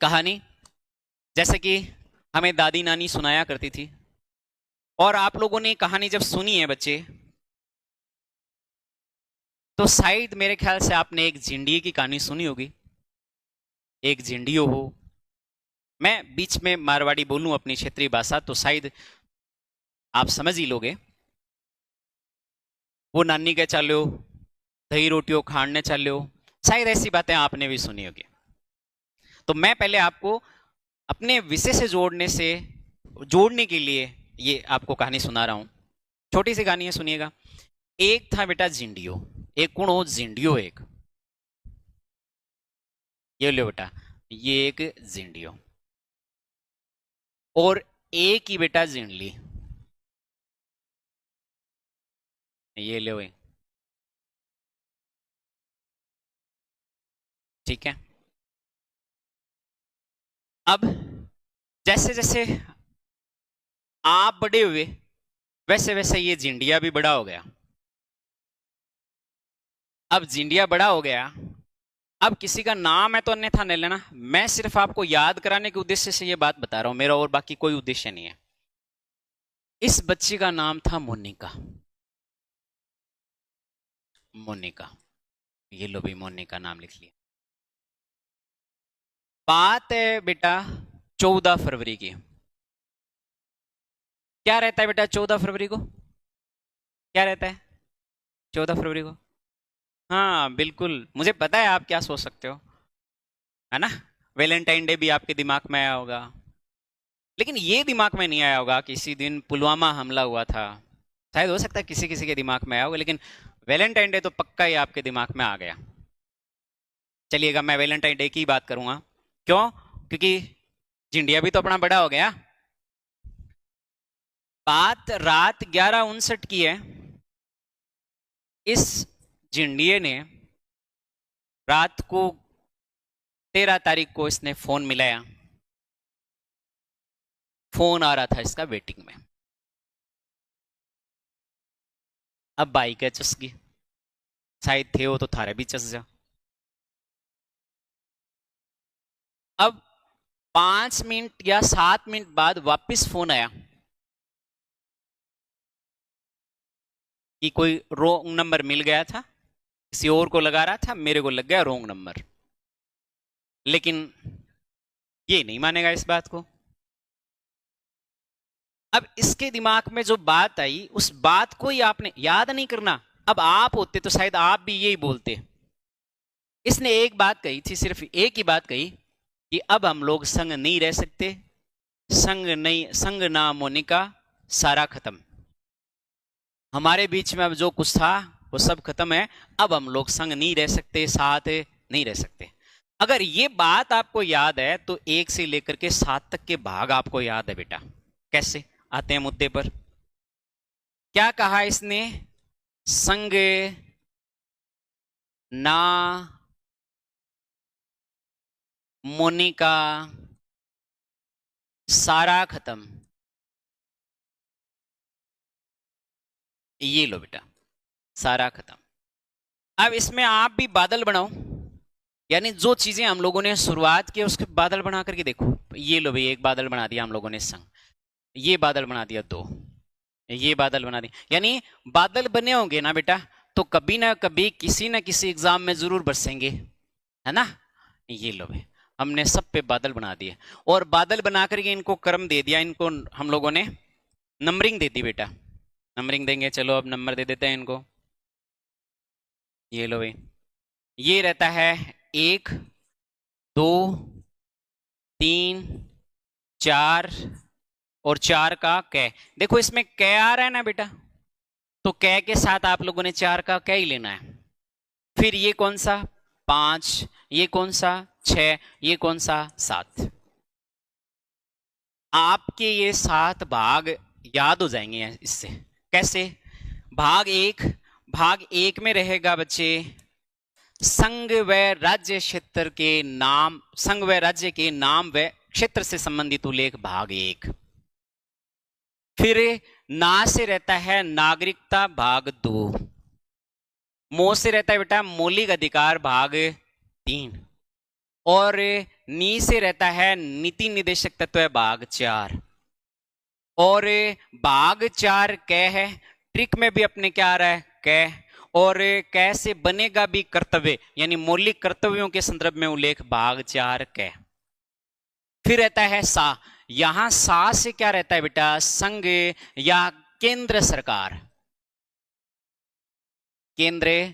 कहानी जैसे कि हमें दादी नानी सुनाया करती थी। और आप लोगों ने कहानी जब सुनी है बच्चे, तो शायद मेरे ख्याल से आपने एक झिंडिये की कहानी सुनी होगी। एक झिंडियो हो, मैं बीच में मारवाड़ी बोलूं अपनी क्षेत्रीय भाषा तो शायद आप समझ ही लोगे। वो नानी के चालो, दही रोटियों खाने चालो, शायद ऐसी बातें आपने भी सुनी होगी। तो मैं पहले आपको अपने विषय से जोड़ने के लिए ये आपको कहानी सुना रहा हूं। छोटी सी कहानी है, सुनिएगा। एक था बेटा झिंडियो। एक कौन हो? झिंडियो। एक ये लो बेटा, ये एक झिंडियो। और एक ही बेटा झिंडली। ये लो, ठीक है। अब जैसे जैसे आप बड़े हुए, वैसे वैसे ये झिंडिया भी बड़ा हो गया। अब झिंडिया बड़ा हो गया, अब किसी का नाम है तो अन्यथा नहीं लेना। मैं सिर्फ आपको याद कराने के उद्देश्य से ये बात बता रहा हूं, मेरा और बाकी कोई उद्देश्य नहीं है। इस बच्ची का नाम था मोनिका। मोनिका, ये लो भी, मोनिका नाम लिख लिया। बात है बेटा 14 फरवरी की। क्या रहता है बेटा 14 फरवरी को? क्या रहता है 14 फरवरी को? हाँ बिल्कुल, मुझे पता है आप क्या सोच सकते हो, है ना। वैलेंटाइन डे भी आपके दिमाग में आया होगा, लेकिन ये दिमाग में नहीं आया होगा कि इसी दिन पुलवामा हमला हुआ था। शायद हो सकता है किसी किसी के दिमाग में आया होगा, लेकिन वैलेंटाइन डे तो पक्का ही आपके दिमाग में आ गया। चलिएगा, मैं वैलेंटाइन डे की बात करूंगा। क्यों? क्योंकि झिंडिया भी तो अपना बड़ा हो गया। बात रात 11:59 की है। इस झिंडिये ने रात को 13 तारीख को इसने फोन मिलाया। फोन आ रहा था इसका वेटिंग में। अब बाई क्या चसगी, शायद थे हो तो थारे भी चस जा। अब 5 मिनट या 7 मिनट बाद वापस फोन आया कि कोई रॉन्ग नंबर मिल गया था, किसी और को लगा रहा था, मेरे को लग गया रॉन्ग नंबर। लेकिन ये नहीं मानेगा इस बात को। अब इसके दिमाग में जो बात आई, उस बात को ही आपने याद नहीं करना। अब आप होते तो शायद आप भी यही बोलते। इसने एक बात कही थी, सिर्फ एक ही बात कही कि अब हम लोग संग नहीं रह सकते। संग नहीं, संग ना मोनिका, सारा खत्म। हमारे बीच में अब जो कुछ था वो सब खत्म है। अब हम लोग संग नहीं रह सकते, साथ नहीं रह सकते। अगर ये बात आपको याद है तो 1 से लेकर के 7 तक के भाग आपको याद है बेटा। कैसे? आते हैं मुद्दे पर। क्या कहा इसने? संग ना मोनिका, सारा खत्म। ये लो बेटा, सारा खत्म। अब इसमें आप भी बादल बनाओ, यानी जो चीजें हम लोगों ने शुरुआत की उसके बादल बना करके देखो। ये लो भाई, एक बादल बना दिया हम लोगों ने संग, ये बादल बना दिया 2, ये बादल बना दिया। यानी बादल बने होंगे ना बेटा, तो कभी ना कभी किसी ना किसी एग्जाम में जरूर बरसेंगे, है ना। ये लो भाई, हमने सब पे बादल बना दिए। और बादल बना करके इनको क्रम दे दिया, इनको हम लोगों ने नंबरिंग दे दी बेटा। नंबरिंग देंगे, चलो अब नंबर दे देते हैं इनको। ये लो भाई, ये रहता है 1, 2, 3, 4, और 4 का कै। देखो इसमें कै आ रहा है ना बेटा, तो कै के साथ आप लोगों ने 4 का कै ही लेना है। फिर ये कौन सा 5, ये कौन सा 6, ये कौन सा 7। आपके ये 7 भाग याद हो जाएंगे इससे। कैसे? भाग 1 में रहेगा बच्चे संघ व राज्य क्षेत्र के नाम, संघ व राज्य के नाम व क्षेत्र से संबंधित उल्लेख भाग 1। फिर ना से रहता है नागरिकता भाग 2। मो से रहता है बेटा मौलिक अधिकार भाग 3। और नी से रहता है नीति निदेशक तत्व है भाग 4, और भाग 4 कै है, ट्रिक में भी अपने क्या आ रहा है कै, और कै से बनेगा भी कर्तव्य यानी मौलिक कर्तव्यों के संदर्भ में उल्लेख भाग 4 कै। फिर रहता है सा, यहां सा से क्या रहता है बेटा, संघ या केंद्र सरकार, केंद्र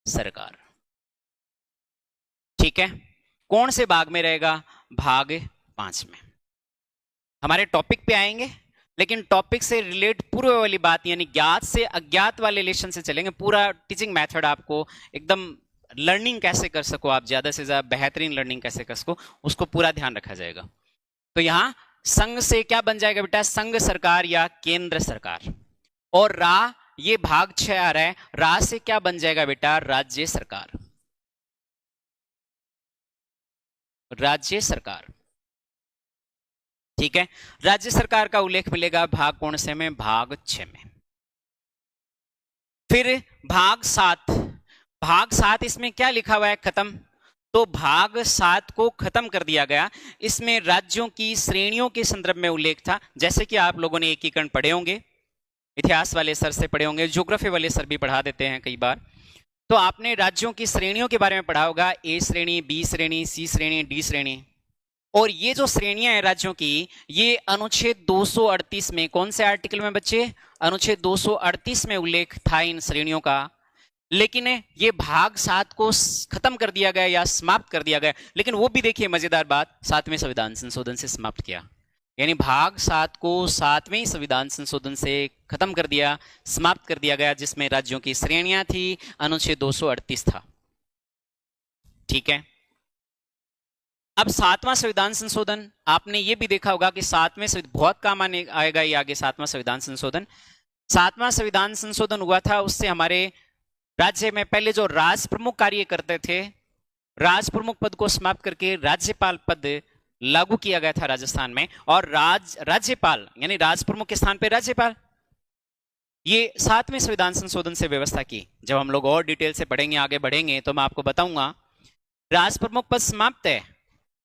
सरकार। ठीक है, कौन से भाग में रहेगा, भाग 5 में। हमारे टॉपिक पे आएंगे, लेकिन टॉपिक से रिलेट पूर्व वाली बात यानी ज्ञात से अज्ञात वाले रिलेशन से चलेंगे। पूरा टीचिंग मेथड आपको एकदम लर्निंग कैसे कर सको, आप ज्यादा से ज्यादा बेहतरीन लर्निंग कैसे कर सको, उसको पूरा ध्यान रखा जाएगा। तो यहां संघ से क्या बन जाएगा बेटा, संघ सरकार या केंद्र सरकार। और रा, ये भाग 6 आ रहा है, रा से क्या बन जाएगा बेटा, राज्य सरकार, राज्य सरकार। ठीक है, राज्य सरकार का उल्लेख मिलेगा भाग कौन से में, भाग 6 में। फिर भाग 7, भाग 7 इसमें क्या लिखा हुआ है, खत्म। तो भाग 7 को खत्म कर दिया गया। इसमें राज्यों की श्रेणियों के संदर्भ में उल्लेख था, जैसे कि आप लोगों ने एकीकरण पढ़े होंगे, इतिहास वाले सर से पढ़े होंगे, ज्योग्राफी वाले सर भी पढ़ा देते हैं कई बार। तो आपने राज्यों की श्रेणियों के बारे में पढ़ा होगा, ए श्रेणी, बी श्रेणी, सी श्रेणी, डी श्रेणी। और ये जो श्रेणियां हैं राज्यों की, ये अनुच्छेद 238 में, कौन से आर्टिकल में बच्चे, अनुच्छेद 238 में उल्लेख था इन श्रेणियों का। लेकिन ये भाग 7 को खत्म कर दिया गया या समाप्त कर दिया गया। लेकिन वो भी देखिए मजेदार बात, 7वें संविधान संशोधन से समाप्त किया, यानी भाग 7 को 7वें संविधान संशोधन से खत्म कर दिया, समाप्त कर दिया गया, जिसमें राज्यों की श्रेणियां थी, अनुच्छेद 238 था। ठीक है, अब 7वां संविधान संशोधन, आपने ये भी देखा होगा कि 7वें बहुत काम आने आएगा ये आगे, 7वां संविधान संशोधन। 7वां संविधान संशोधन हुआ था, उससे हमारे राज्य में पहले जो राज प्रमुख कार्य करते थे, राज प्रमुख पद को समाप्त करके राज्यपाल पद लागू किया गया था राजस्थान में। और राज्यपाल यानी राज प्रमुख के स्थान पे राज्यपाल, ये 7वें संविधान संशोधन से व्यवस्था की। जब हम लोग और डिटेल से पढ़ेंगे, आगे बढ़ेंगे, तो मैं आपको बताऊंगा। राज प्रमुख पद समाप्त है,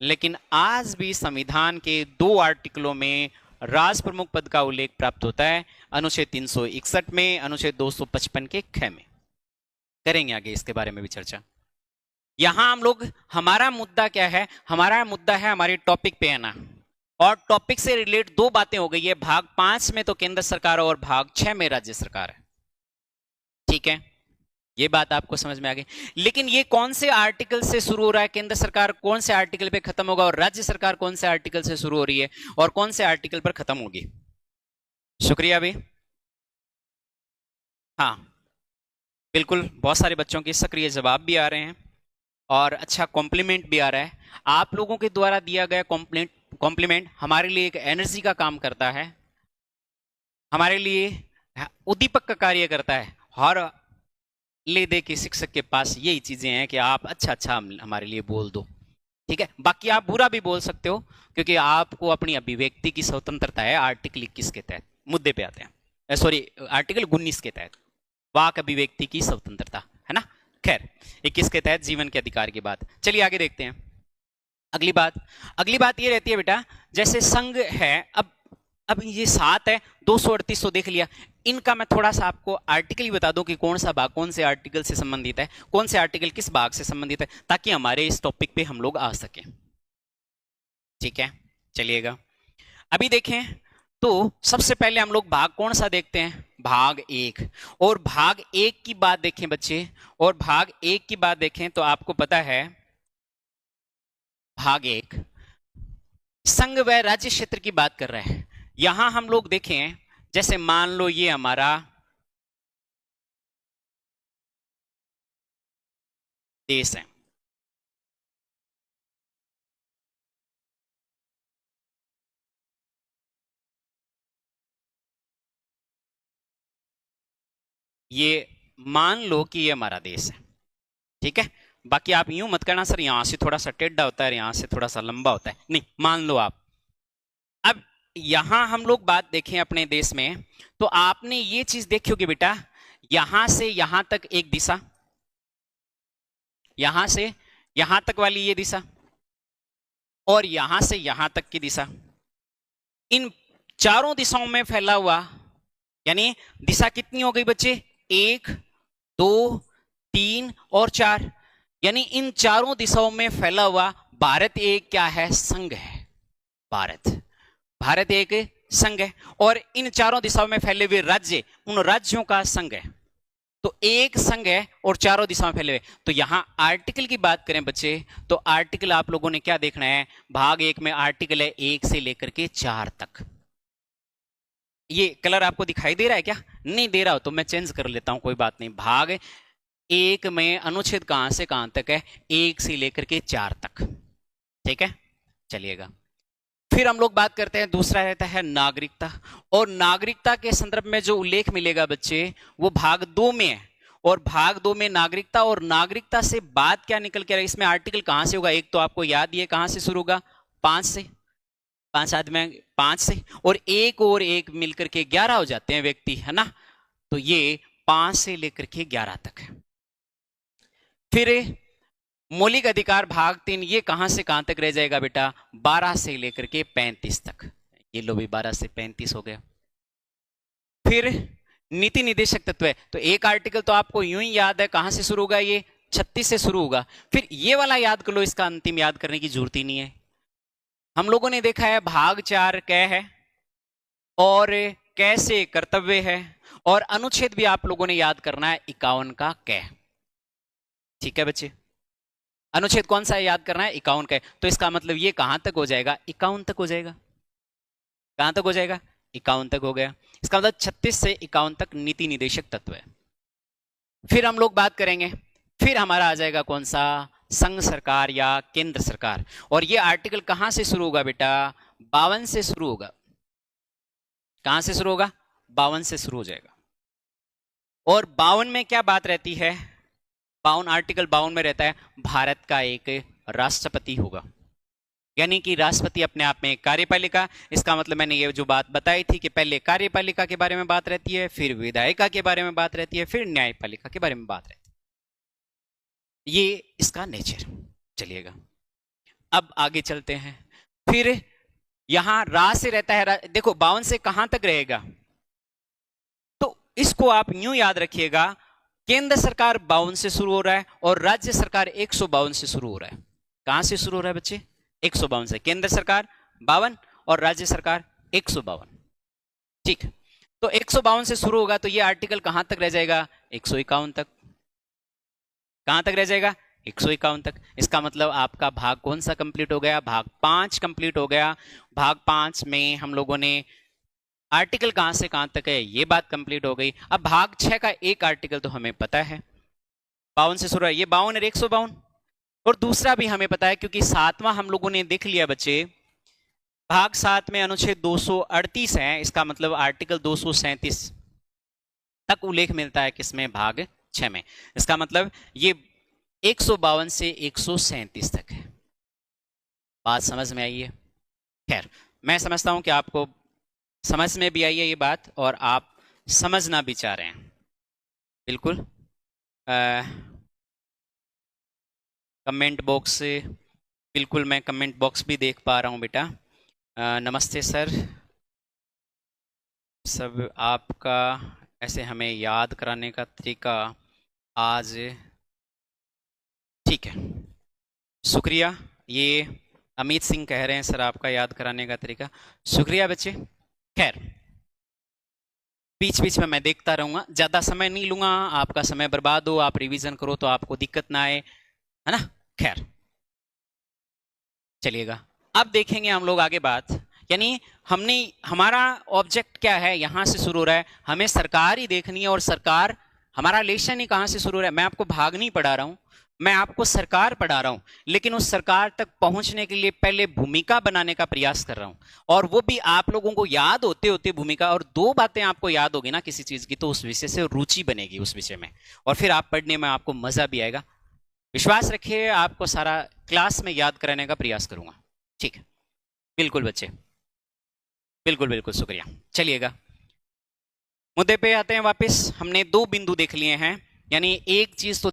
लेकिन आज भी संविधान के 2 आर्टिकलों में राज प्रमुख पद का उल्लेख प्राप्त होता है, अनुच्छेद 361 में, अनुच्छेद 255 के ख में। करेंगे आगे इसके बारे में भी चर्चा। यहां हम लोग, हमारा मुद्दा क्या है, हमारा मुद्दा है हमारे टॉपिक पे आना, और टॉपिक से रिलेट 2 बातें हो गई है। भाग 5 में तो केंद्र सरकार और भाग 6 में राज्य सरकार है। ठीक है, ये बात आपको समझ में आ गई। लेकिन ये कौन से आर्टिकल से शुरू हो रहा है, केंद्र सरकार कौन से आर्टिकल पे खत्म होगा, और राज्य सरकार कौन से आर्टिकल से शुरू हो रही है और कौन से आर्टिकल पर खत्म होगी। शुक्रिया भी, हाँ बिल्कुल, बहुत सारे बच्चों के सक्रिय जवाब भी आ रहे हैं और अच्छा कॉम्प्लीमेंट भी आ रहा है। आप लोगों के द्वारा दिया गया कॉम्प्लीमेंट हमारे लिए एक एनर्जी का काम करता है, हमारे लिए उद्दीपक का कार्य करता है। हर ले दे के शिक्षक के पास यही चीजें हैं कि आप अच्छा हमारे लिए बोल दो। ठीक है, बाकी आप बुरा भी बोल सकते हो, क्योंकि आपको अपनी अभिव्यक्ति की स्वतंत्रता है। आर्टिकल 21 के तहत, मुद्दे पे आते हैं, सॉरी आर्टिकल 19 के तहत वाक अभिव्यक्ति की स्वतंत्रता है ना। खैर, 21 के तहत जीवन के अधिकार की बात। चलिए आगे देखते हैं। अगली बात ये रहती है बेटा, जैसे संघ है, अब ये 7 है, 238 तो देख लिया। इनका मैं थोड़ा सा आपको आर्टिकल ही बता दूं कि कौन सा भाग कौन से आर्टिकल से संबंधित है, कौन से आर्टिकल किस भाग से संबंधित है, ताकि हमारे इस टॉपिक पे हम लोग आ सके। ठीक है, चलिएगा अभी देखें। तो सबसे पहले हम लोग भाग कौन सा देखते हैं, भाग 1। और भाग 1 की बात देखें बच्चे, और भाग 1 की बात देखें तो आपको पता है, भाग 1 संघ व राज्य क्षेत्र की बात कर रहा है। यहां हम लोग देखें, जैसे मान लो ये हमारा देश है, ये मान लो कि ये हमारा देश है। ठीक है, बाकी आप यूं मत करना सर यहां से थोड़ा सा टेढ़ा होता है, यहां से थोड़ा सा लंबा होता है, नहीं, मान लो आप। अब यहां हम लोग बात देखें अपने देश में, तो आपने ये चीज देखी होगी बेटा, यहां से यहां तक एक दिशा, यहां से यहां तक वाली ये दिशा, और यहां से यहां तक की दिशा, इन चारों दिशाओं में फैला हुआ, यानी दिशा कितनी हो गई बच्चे, 1 2 3 और 4, यानी इन चारों दिशाओं में फैला हुआ भारत एक क्या है, संघ है। भारत एक संघ है और इन चारों दिशाओं में फैले हुए राज्य उन राज्यों का संघ है। तो एक संघ है और चारों दिशाओं में फैले हुए। तो यहां आर्टिकल की बात करें बच्चे, तो आर्टिकल आप लोगों ने क्या देखना है, भाग 1 में आर्टिकल है 1 से लेकर के 4 तक। ये कलर आपको दिखाई दे रहा है क्या, नहीं दे रहा हो तो मैं चेंज कर लेता हूं, कोई बात नहीं। भाग 1 में अनुच्छेद कहां से कहां तक है, 1 से लेकर के 4 तक, ठीक है। चलिएगा, फिर हम लोग बात करते हैं, दूसरा रहता है नागरिकता। और नागरिकता के संदर्भ में जो उल्लेख मिलेगा बच्चे वो भाग 2 में है। और भाग 2 में नागरिकता, और नागरिकता से बात क्या निकल के रहा है, इसमें आर्टिकल कहां से होगा, एक तो आपको याद ही है कहां से शुरू होगा, 5 से, 5 आदमी 5 से, और एक मिलकर के 11 हो जाते हैं व्यक्ति, है ना। तो ये 5 से लेकर के 11 तक है। फिर मौलिक अधिकार भाग 3, ये कहां से कहां तक रह जाएगा बेटा, 12 से लेकर के 35 तक। ये लो भी 12 से 35 हो गया। फिर नीति निदेशक तत्व है, तो एक आर्टिकल तो आपको यूं ही याद है, कहां से शुरू होगा, ये 36 से शुरू होगा। फिर ये वाला याद कर लो, इसका अंतिम याद करने की जरूरत ही नहीं है। हम लोगों ने देखा है भाग 4 कै है और कैसे कर्तव्य है, और अनुच्छेद भी आप लोगों ने याद करना है 51 का कै, ठीक है बच्चे। अनुच्छेद कौन सा है याद करना है, 51 का है। तो इसका मतलब ये कहां तक हो जाएगा, 51 तक हो जाएगा। कहां तक हो जाएगा, 51 तक हो गया। इसका मतलब 36 से 51 तक नीति निदेशक तत्व है। फिर हम लोग बात करेंगे, फिर हमारा आ जाएगा कौन सा, संघ सरकार या केंद्र सरकार। और ये आर्टिकल कहां से शुरू होगा बेटा, 52 से शुरू होगा। कहां से शुरू होगा, 52 से शुरू हो जाएगा। और 52 में क्या बात रहती है, 52 आर्टिकल 52 में रहता है भारत का एक राष्ट्रपति होगा, यानी कि राष्ट्रपति अपने आप में एक कार्यपालिका। इसका मतलब मैंने ये जो बात बताई थी कि पहले कार्यपालिका के बारे में बात रहती है, फिर विधायिका के बारे में बात रहती है, फिर न्यायपालिका के बारे में बात रहती है। ये इसका नेचर। चलिएगा, अब आगे चलते हैं। फिर यहां रा से रहता है, देखो 52 से कहां तक रहेगा, तो इसको आप यूं याद रखिएगा, केंद्र सरकार 52 से शुरू हो रहा है और राज्य सरकार 152 से शुरू हो रहा है। कहां से शुरू हो रहा है बच्चे, 152 से। केंद्र सरकार 52 और राज्य सरकार 152, ठीक। तो 152 से शुरू होगा, तो ये आर्टिकल कहां तक रह जाएगा, 151 तक। कहां तक रह जाएगा, 151 तक। इसका मतलब आपका भाग कौन सा कंप्लीट हो गया, भाग 5 कंप्लीट हो गया। भाग 5 में हम लोगों ने आर्टिकल कहां से कहां तक है ये बात कंप्लीट हो गई। अब भाग 6 का एक आर्टिकल तो हमें पता है, 52 से शुरू है, ये 52 और 152। और दूसरा भी हमें पता है क्योंकि 7वां हम लोगों ने देख लिया बच्चे, भाग 7 में अनुच्छेद 238 है। इसका मतलब आर्टिकल 237 तक उल्लेख मिलता है किसमें, भाग 6 में। इसका मतलब ये 152 से 137 तक है। बात समझ में आई है। खैर, मैं समझता हूं कि आपको समझ में भी आई है ये बात और आप समझना भी चाह रहे हैं, बिल्कुल। कमेंट बॉक्स, बिल्कुल मैं कमेंट बॉक्स भी देख पा रहा हूं बेटा। नमस्ते सर, सब आपका ऐसे हमें याद कराने का तरीका आज, ठीक है, शुक्रिया। ये अमित सिंह कह रहे हैं सर आपका याद कराने का तरीका, शुक्रिया बच्चे। खैर, बीच बीच में मैं देखता रहूंगा, ज्यादा समय नहीं लूंगा, आपका समय बर्बाद हो, आप रिवीजन करो तो आपको दिक्कत ना आए, है ना। खैर, चलिएगा, अब देखेंगे हम लोग आगे बात, यानी हमने, हमारा ऑब्जेक्ट क्या है, यहां से शुरू हो रहा है, हमें सरकार ही देखनी है। और सरकार, हमारा रिलेशन ही कहां से शुरू हो रहा है, मैं आपको भाग नहीं पढ़ा रहा हूं, मैं आपको सरकार पढ़ा रहा हूं, लेकिन उस सरकार तक पहुंचने के लिए पहले भूमिका बनाने का प्रयास कर रहा हूं। और वो भी आप लोगों को याद होते होते भूमिका, और 2 बातें आपको याद होगी ना किसी चीज की, तो उस विषय से रुचि बनेगी उस विषय में, और फिर आप पढ़ने में आपको मजा भी आएगा। विश्वास रखिए, आपको सारा क्लास में याद कराने का प्रयास करूंगा, ठीक है। बिल्कुल बच्चे, बिल्कुल बिल्कुल, शुक्रिया। चलिएगा, मुद्दे पे आते हैं वापस। हमने 2 बिंदु देख लिए हैं, यानी एक चीज तो